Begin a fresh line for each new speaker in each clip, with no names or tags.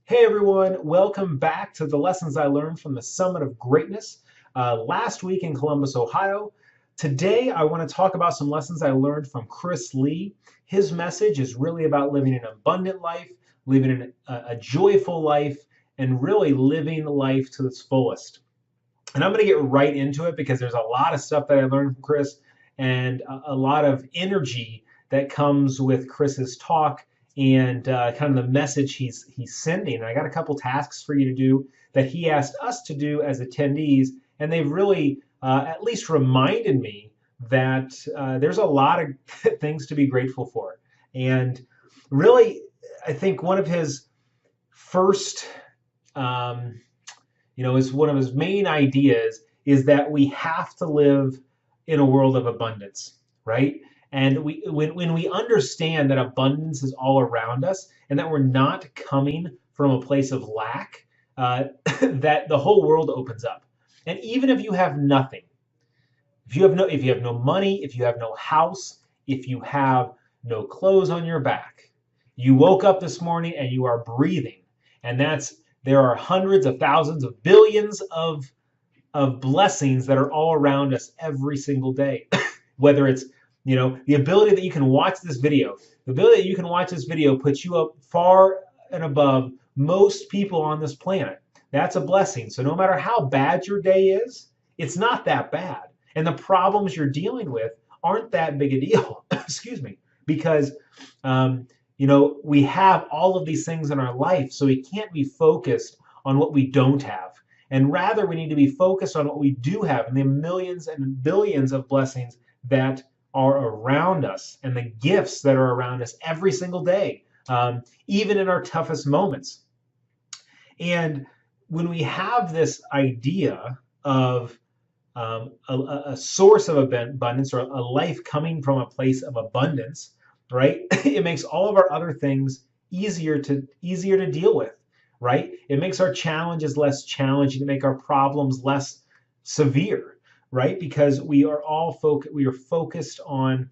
Hey everyone, welcome back to the lessons I learned from the Summit of Greatness last week in Columbus, Ohio. Today I want to talk about some lessons I learned from Chris Lee. His message is really about living an abundant life, living a joyful life, and really living life to its fullest. And I'm going to get right into it because there's a lot of stuff that I learned from Chris and a lot of energy that comes with Chris's talk and kind of the message he's sending. And I got a couple tasks for you to do that he asked us to do as attendees, and they've really at least reminded me that there's a lot of things to be grateful for. And really, I think one of his first um, is one of his main ideas is that we have to live in a world of abundance, right? And when we understand that abundance is all around us and that we're not coming from a place of lack, that the whole world opens up. And even if you have nothing, if you have no money, if you have no house, if you have no clothes on your back, you woke up this morning and you are breathing, and there are hundreds of thousands of billions of blessings that are all around us every single day. Whether it's the ability that you can watch this video, the ability that you can watch this video puts you up far and above most people on this planet. That's a blessing. So no matter how bad your day is, it's not that bad. And the problems you're dealing with aren't that big a deal. Excuse me. Because we have all of these things in our life, so we can't be focused on what we don't have. And rather, we need to be focused on what we do have and the millions and billions of blessings that are around us and the gifts that are around us every single day, even in our toughest moments. And when we have this idea of a source of abundance or a life coming from a place of abundance, right? It makes all of our other things easier to deal with, right? It makes our challenges less challenging, to make our problems less severe, right? Because we are focused on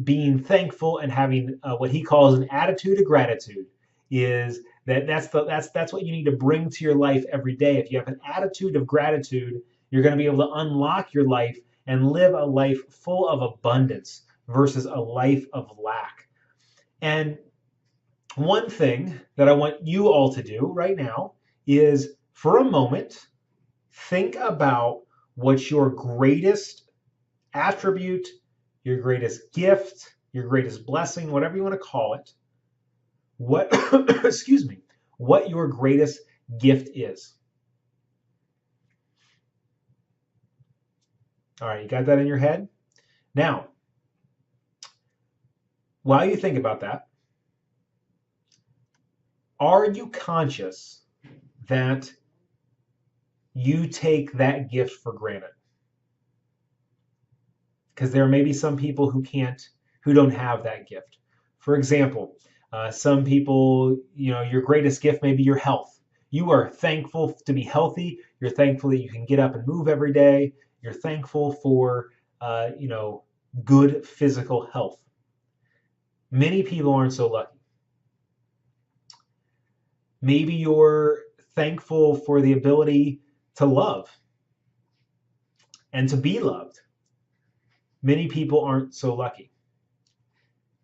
being thankful and having what he calls an attitude of gratitude. Is that's what you need to bring to your life every day. If you have an attitude of gratitude, you're going to be able to unlock your life and live a life full of abundance versus a life of lack. And one thing that I want you all to do right now is, for a moment, think about what your greatest attribute, your greatest gift, your greatest blessing, whatever you want to call it, what excuse me, what your greatest gift is. All right, you got that in your head? Now, while you think about that, are you conscious that you take that gift for granted? Because there may be some people who don't have that gift. For example, some people, your greatest gift may be your health. You are thankful to be healthy. You're thankful that you can get up and move every day. You're thankful for, good physical health. Many people aren't so lucky. Maybe you're thankful for the ability to love and to be loved. Many people aren't so lucky.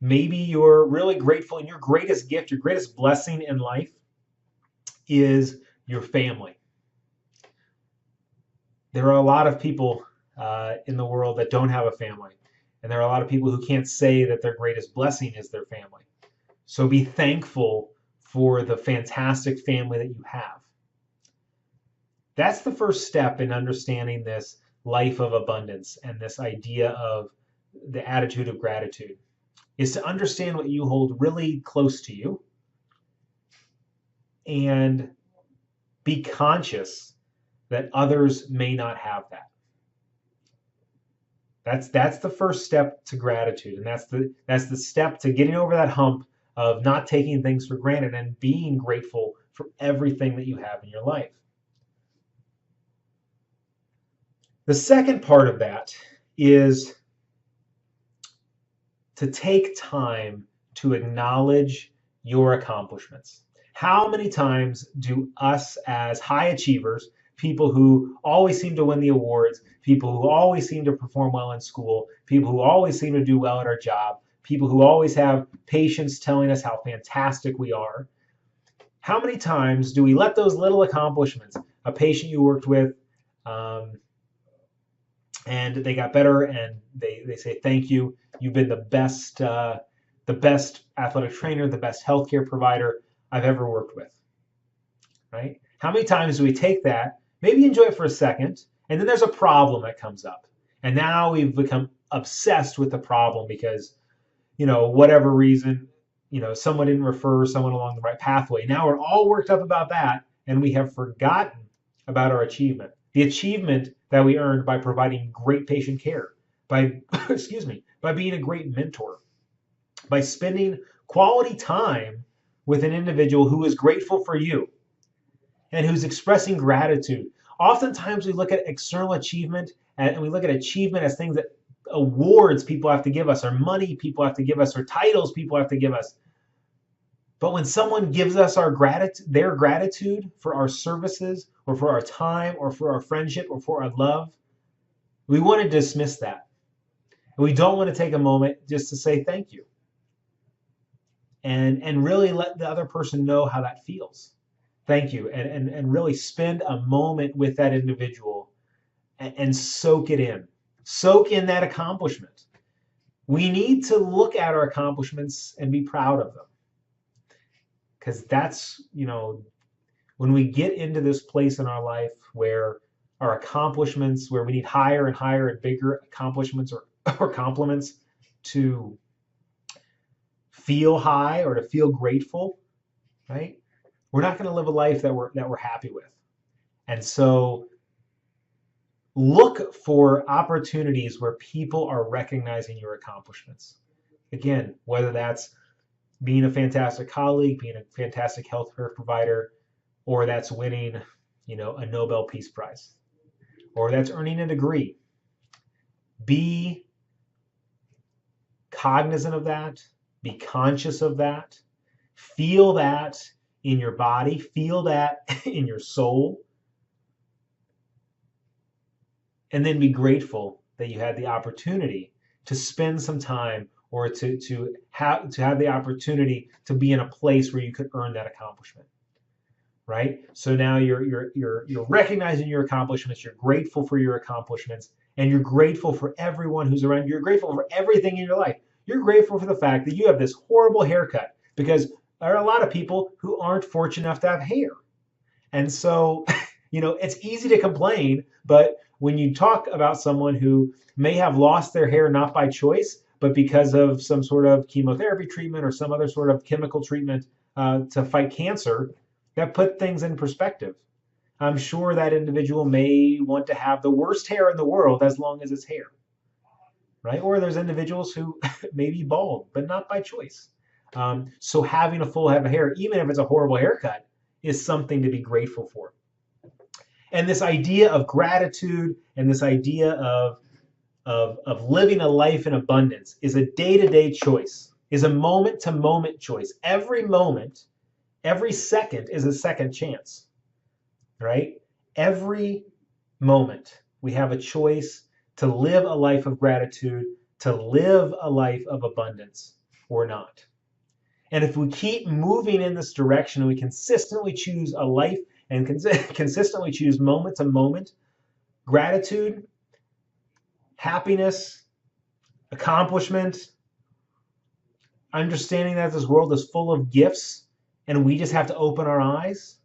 Maybe you're really grateful, and your greatest gift, your greatest blessing in life is your family. There are a lot of people in the world that don't have a family, and there are a lot of people who can't say that their greatest blessing is their family. So be thankful for the fantastic family that you have. That's the first step in understanding this life of abundance and this idea of the attitude of gratitude, is to understand what you hold really close to you and be conscious that others may not have that. That's the first step to gratitude, and that's the step to getting over that hump of not taking things for granted and being grateful for everything that you have in your life. The second part of that is to take time to acknowledge your accomplishments. How many times do us as high achievers, people who always seem to win the awards, people who always seem to perform well in school, people who always seem to do well at our job, people who always have patients telling us how fantastic we are, how many times do we let those little accomplishments, a patient you worked with, um, and they got better and they say thank you, you've been the best athletic trainer, the best healthcare provider I've ever worked with, right? How many times do we take that, maybe enjoy it for a second, and then there's a problem that comes up, and now we've become obsessed with the problem because, whatever reason, someone didn't refer someone along the right pathway. Now we're all worked up about that, and we have forgotten about our achievement, the achievement that we earned by providing great patient care, by excuse me, by being a great mentor, by spending quality time with an individual who is grateful for you and who's expressing gratitude. Oftentimes we look at external achievement and we look at achievement as things that awards people have to give us, or money people have to give us, or titles people have to give us. But when someone gives us their gratitude for our services or for our time or for our friendship or for our love, we want to dismiss that. We don't want to take a moment just to say thank you and really let the other person know how that feels. Thank you. And really spend a moment with that individual and soak it in. Soak in that accomplishment. We need to look at our accomplishments and be proud of them. Because that's, when we get into this place in our life where our accomplishments, where we need higher and higher and bigger accomplishments or compliments to feel high or to feel grateful, right? We're not going to live a life that we're happy with. And so look for opportunities where people are recognizing your accomplishments. Again, whether that's being a fantastic colleague, being a fantastic healthcare provider, or that's winning, a Nobel Peace Prize, or that's earning a degree. Be cognizant of that. Be conscious of that. Feel that in your body. Feel that in your soul. And then be grateful that you had the opportunity to spend some time or to have the opportunity to be in a place where you could earn that accomplishment, right? So now you're recognizing your accomplishments, you're grateful for your accomplishments, and you're grateful for everyone who's around you. You're grateful for everything in your life. You're grateful for the fact that you have this horrible haircut, because there are a lot of people who aren't fortunate enough to have hair. And so, it's easy to complain, but when you talk about someone who may have lost their hair not by choice, but because of some sort of chemotherapy treatment or some other sort of chemical treatment to fight cancer, that put things in perspective. I'm sure that individual may want to have the worst hair in the world as long as it's hair, right? Or there's individuals who may be bald, but not by choice. So having a full head of hair, even if it's a horrible haircut, is something to be grateful for. And this idea of gratitude and this idea of living a life in abundance is a day-to-day choice, is a moment-to-moment choice. Every moment, every second is a second chance, right? Every moment we have a choice to live a life of gratitude, to live a life of abundance or not. And if we keep moving in this direction and we consistently choose a life and consistently choose moment to moment gratitude, happiness, accomplishment, understanding that this world is full of gifts and we just have to open our eyes,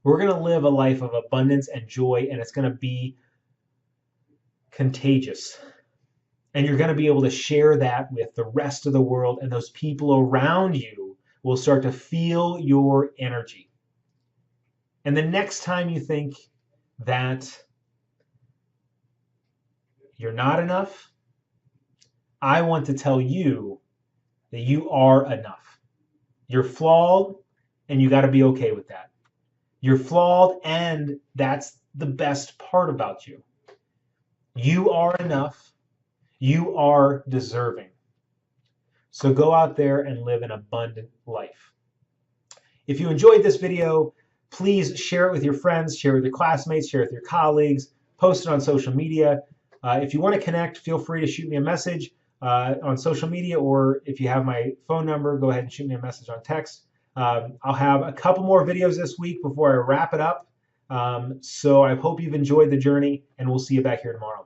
we're going to live a life of abundance and joy, and it's going to be contagious. And you're going to be able to share that with the rest of the world, and those people around you will start to feel your energy. And the next time you think that you're not enough, I want to tell you that you are enough. You're flawed, and you got to be okay with that. You're flawed, and that's the best part about you. You are enough. You are deserving. So go out there and live an abundant life. If you enjoyed this video, please share it with your friends, share it with your classmates, share it with your colleagues, post it on social media. If you want to connect, feel free to shoot me a message on social media, or if you have my phone number, go ahead and shoot me a message on text. I'll have a couple more videos this week before I wrap it up. So I hope you've enjoyed the journey, and we'll see you back here tomorrow.